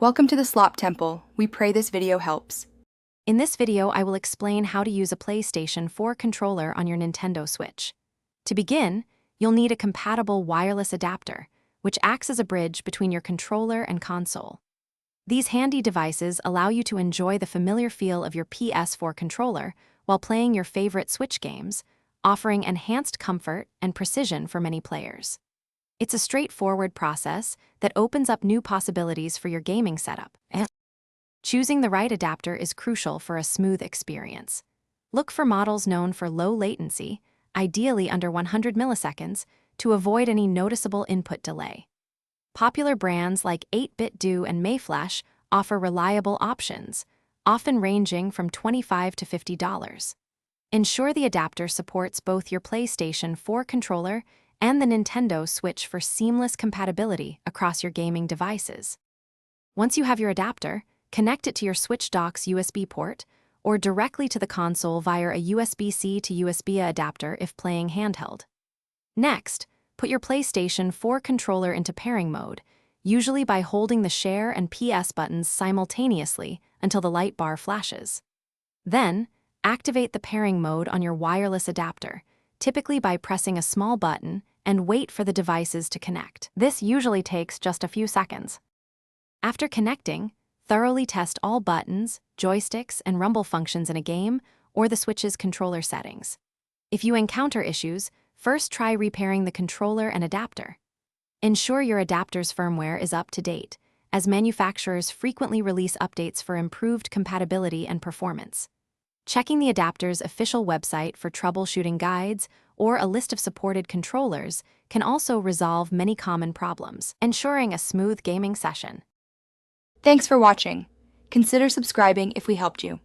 Welcome to the Slop Temple. We pray this video helps. In this video, I will explain how to use a PlayStation 4 controller on your Nintendo Switch. To begin, you'll need a compatible wireless adapter, which acts as a bridge between your controller and console. These handy devices allow you to enjoy the familiar feel of your PS4 controller while playing your favorite Switch games, offering enhanced comfort and precision for many players. It's a straightforward process that opens up new possibilities for your gaming setup. Choosing the right adapter is crucial for a smooth experience. Look for models known for low latency, ideally under 100 milliseconds, to avoid any noticeable input delay. Popular brands like 8BitDo and Mayflash offer reliable options, often ranging from $25 to $50. Ensure the adapter supports both your PlayStation 4 controller and the Nintendo Switch for seamless compatibility across your gaming devices. Once you have your adapter, connect it to your Switch dock's USB port or directly to the console via a USB-C to USB adapter if playing handheld. Next, put your PlayStation 4 controller into pairing mode, usually by holding the Share and PS buttons simultaneously until the light bar flashes. Then, activate the pairing mode on your wireless adapter, typically by pressing a small button, and wait for the devices to connect. This usually takes just a few seconds. After connecting, thoroughly test all buttons, joysticks, and rumble functions in a game or the Switch's controller settings. If you encounter issues, first try repairing the controller and adapter. Ensure your adapter's firmware is up to date, as manufacturers frequently release updates for improved compatibility and performance. Checking the adapter's official website for troubleshooting guides or a list of supported controllers can also resolve many common problems, ensuring a smooth gaming session. Thanks for watching. Consider subscribing if we helped you.